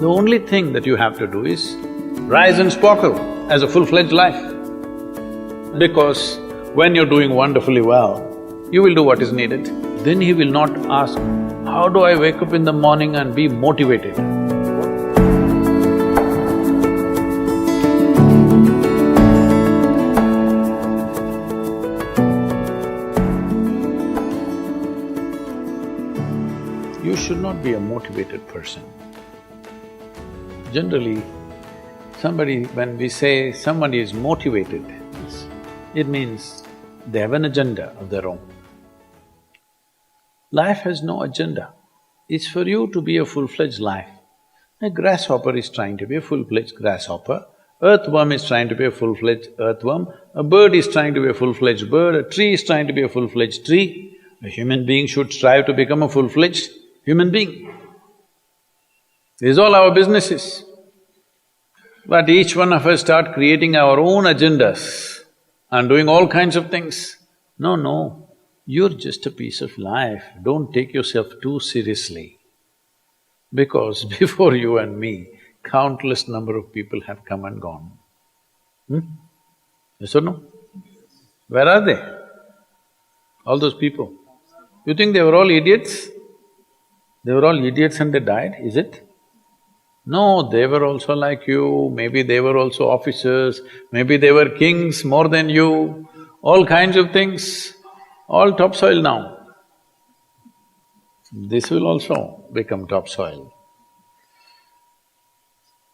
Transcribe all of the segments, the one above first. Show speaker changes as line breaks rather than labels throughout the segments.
The only thing that you have to do is rise and sparkle as a full-fledged life. Because when you're doing wonderfully well, you will do what is needed. Then he will not ask, how do I wake up in the morning and be motivated? You should not be a motivated person. Generally, when we say somebody is motivated, it means they have an agenda of their own. Life has no agenda. It's for you to be a full-fledged life. A grasshopper is trying to be a full-fledged grasshopper, earthworm is trying to be a full-fledged earthworm, a bird is trying to be a full-fledged bird, a tree is trying to be a full-fledged tree. A human being should strive to become a full-fledged human being. This is all our business is. But each one of us start creating our own agendas and doing all kinds of things. No, you're just a piece of life, don't take yourself too seriously. Because before you and me, countless number of people have come and gone. Yes or no? Where are they? All those people. You think they were all idiots? They were all idiots and they died, is it? No, they were also like you, maybe they were also officers, maybe they were kings more than you, all kinds of things, all topsoil now. This will also become topsoil.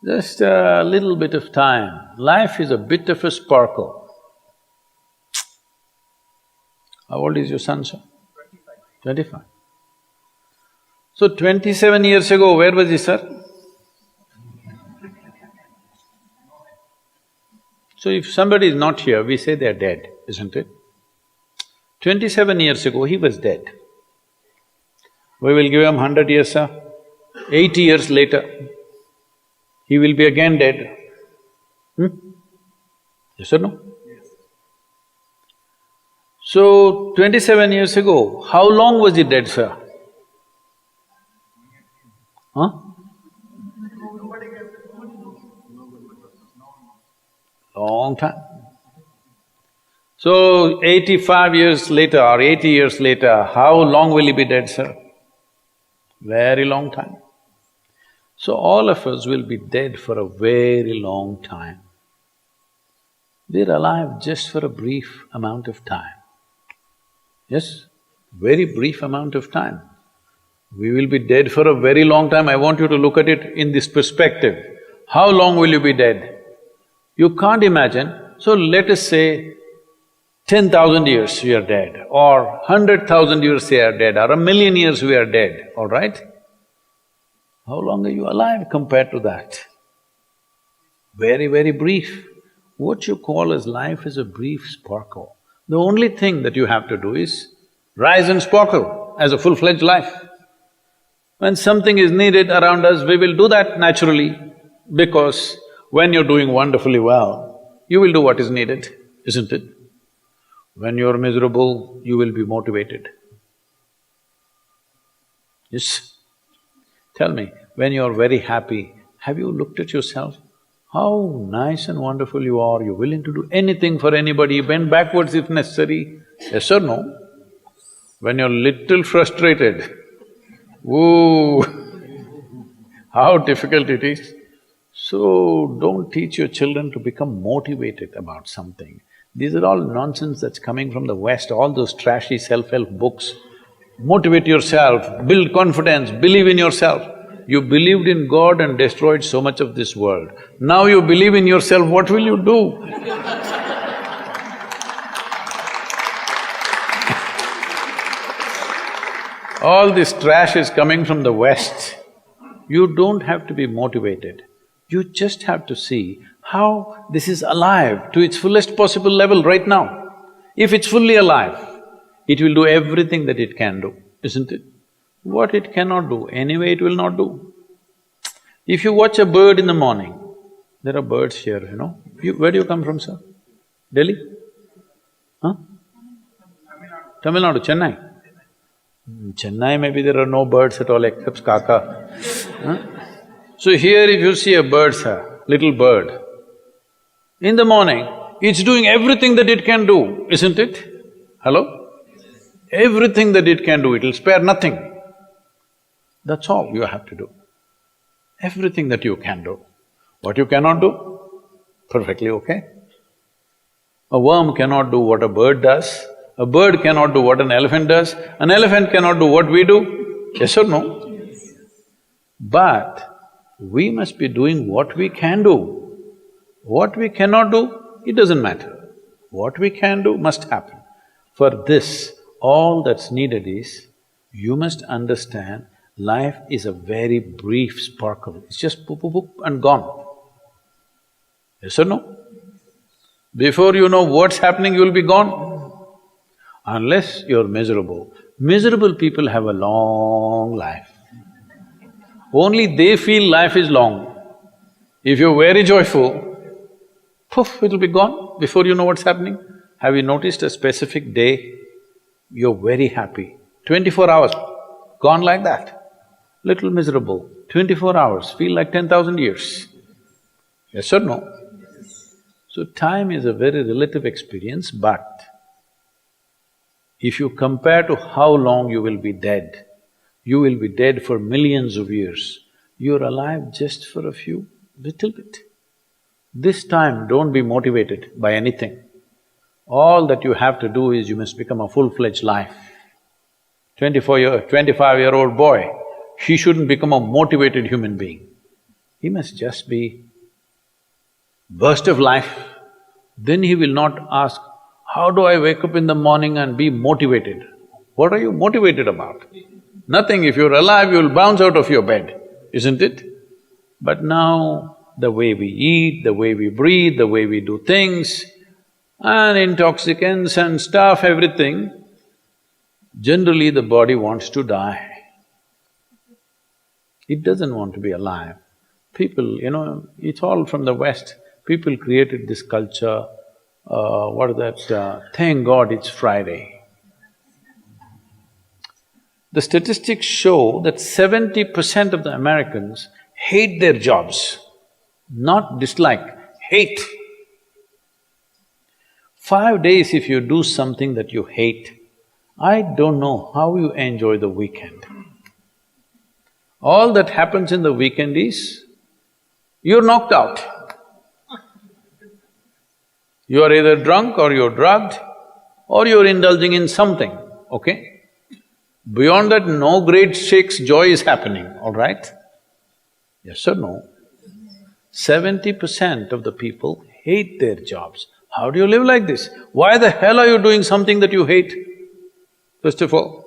Just a little bit of time. Life is a bit of a sparkle. How old is your son, sir? 25. So 27 years ago, where was he, sir? So if somebody is not here, we say they are dead, isn't it? 27 years ago, he was dead. We will give him 100 years, sir. 80 years later, he will be again dead. Yes or no? Yes. So, 27 years ago, how long was he dead, sir? Huh? Long time. So, 85 years later or 80 years later, how long will he be dead, sir? Very long time. So, all of us will be dead for a very long time. We're alive just for a brief amount of time. Yes, very brief amount of time. We will be dead for a very long time. I want you to look at it in this perspective. How long will you be dead? You can't imagine. So let us say 10,000 years we are dead, or 100,000 years we are dead, or 1,000,000 years we are dead, all right? How long are you alive compared to that? Very, very brief. What you call as life is a brief sparkle. The only thing that you have to do is rise and sparkle as a full-fledged life. When something is needed around us, we will do that naturally, because when you're doing wonderfully well, you will do what is needed, isn't it? When you're miserable, you will be motivated. Yes? Tell me, when you're very happy, have you looked at yourself? How nice and wonderful you are, you're willing to do anything for anybody, bend backwards if necessary. Yes or no? When you're little frustrated, ooh, how difficult it is. So, don't teach your children to become motivated about something. These are all nonsense that's coming from the West, all those trashy self-help books. Motivate yourself, build confidence, believe in yourself. You believed in God and destroyed so much of this world. Now you believe in yourself, what will you do? All this trash is coming from the West. You don't have to be motivated. You just have to see how this is alive to its fullest possible level right now. If it's fully alive, it will do everything that it can do, isn't it? What it cannot do, anyway it will not do. If you watch a bird in the morning, there are birds here, you know. Where do you come from, sir? Delhi? Huh? Tamil Nadu, Chennai? Chennai, maybe there are no birds at all except kaka. Huh? So here if you see a bird, sir, little bird, in the morning, it's doing everything that it can do, isn't it? Hello? Everything that it can do, it'll spare nothing. That's all you have to do. Everything that you can do. What you cannot do, perfectly okay. A worm cannot do what a bird does, a bird cannot do what an elephant does, an elephant cannot do what we do, yes or no? Yes. But we must be doing what we can do. What we cannot do, it doesn't matter. What we can do must happen. For this, all that's needed is, you must understand life is a very brief sparkle, it's just poop, poop, poop and gone. Yes or no? Before you know what's happening, you'll be gone. Unless you're miserable. Miserable people have a long life. Only they feel life is long. If you're very joyful, poof, it'll be gone before you know what's happening. Have you noticed a specific day, you're very happy, 24 hours, gone like that. Little miserable, 24 hours, feel like 10,000 years. Yes or no? So time is a very relative experience, but if you compare to how long you will be dead, you will be dead for millions of years. You're alive just for a few, little bit. This time, don't be motivated by anything. All that you have to do is you must become a full-fledged life. 25-year-old boy, he shouldn't become a motivated human being. He must just be burst of life. Then he will not ask, how do I wake up in the morning and be motivated? What are you motivated about? Nothing. If you're alive, you'll bounce out of your bed, isn't it? But now, the way we eat, the way we breathe, the way we do things, and intoxicants and stuff, everything, generally the body wants to die. It doesn't want to be alive. People, it's all from the West. People created this culture, what is that, thank God it's Friday. The statistics show that 70% of the Americans hate their jobs, not dislike, hate. 5 days if you do something that you hate, I don't know how you enjoy the weekend. All that happens in the weekend is, you're knocked out. You're either drunk or you're drugged or you're indulging in something, okay? Beyond that, no great shakes joy is happening, all right? Yes or no? 70% of the people hate their jobs. How do you live like this? Why the hell are you doing something that you hate? First of all,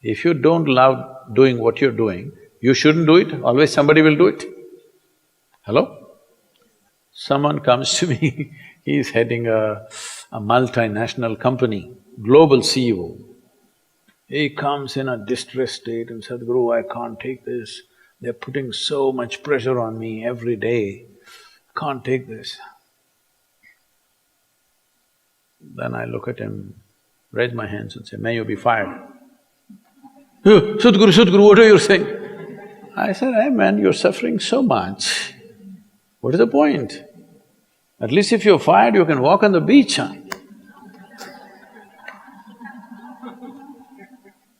if you don't love doing what you're doing, you shouldn't do it, always somebody will do it. Hello? Someone comes to me, he's heading a multinational company, global CEO. He comes in a distressed state and said, Sadhguru, I can't take this. They're putting so much pressure on me every day, can't take this. Then I look at him, raise my hands and say, may you be fired. Sadhguru, what are you saying? I said, hey man, you're suffering so much. What is the point? At least if you're fired, you can walk on the beach, huh?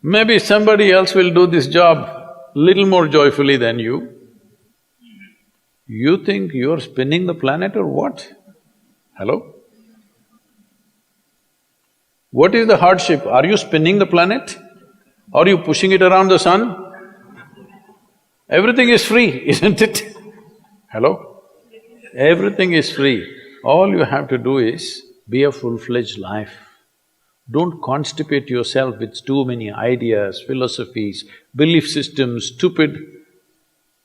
Maybe somebody else will do this job little more joyfully than you. You think you're spinning the planet or what? Hello? What is the hardship? Are you spinning the planet? Are you pushing it around the sun? Everything is free, isn't it? Hello? Everything is free. All you have to do is be a full-fledged life. Don't constipate yourself with too many ideas, philosophies, belief systems, stupid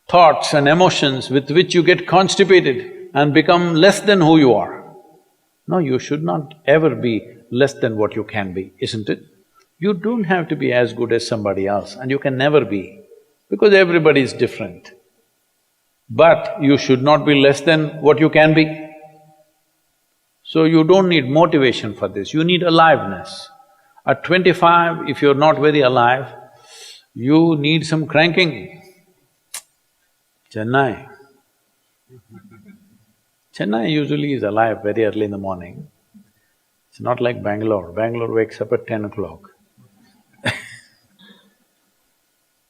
thoughts and emotions with which you get constipated and become less than who you are. No, you should not ever be less than what you can be, isn't it? You don't have to be as good as somebody else and you can never be, because everybody is different. But you should not be less than what you can be. So you don't need motivation for this, you need aliveness. At 25, if you're not very alive, you need some cranking. Chennai. Chennai usually is alive very early in the morning. It's not like Bangalore. Bangalore wakes up at 10 o'clock.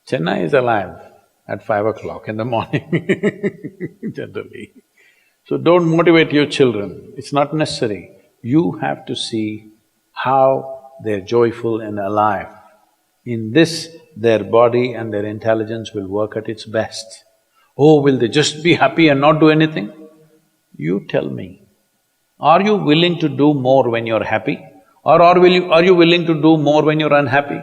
Chennai is alive at 5 o'clock in the morning, generally. So don't motivate your children, it's not necessary. You have to see how they're joyful and alive. In this, their body and their intelligence will work at its best. Oh, will they just be happy and not do anything? You tell me, are you willing to do more when you're happy? Or are you willing to do more when you're unhappy?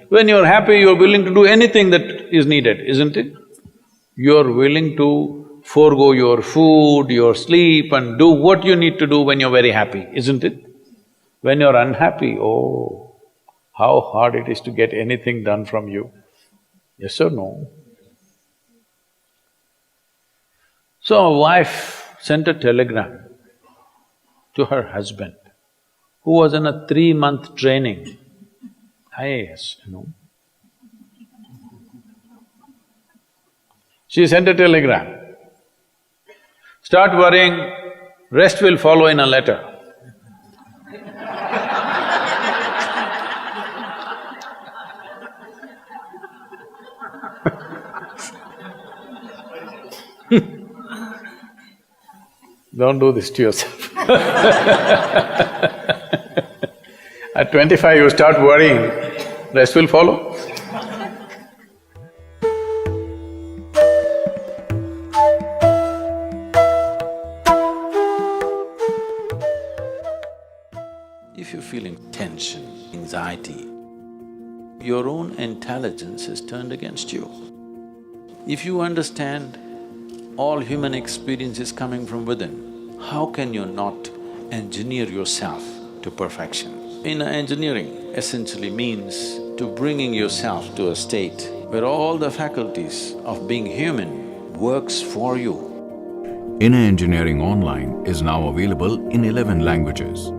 When you're happy, you're willing to do anything that is needed, isn't it? You're willing to forego your food, your sleep and do what you need to do when you're very happy, isn't it? When you're unhappy, oh, how hard it is to get anything done from you. Yes or no? So a wife sent a telegram to her husband, who was in a 3-month training, IAS, you know. She sent a telegram, start worrying, rest will follow in a letter. Don't do this to yourself. At 25 you start worrying, rest will follow. If you're feeling tension, anxiety, your own intelligence is turned against you. If you understand all human experience is coming from within, how can you not engineer yourself to perfection? Engineering essentially means to bringing yourself to a state where all the faculties of being human works for you.
Inner Engineering Online is now available in 11 languages.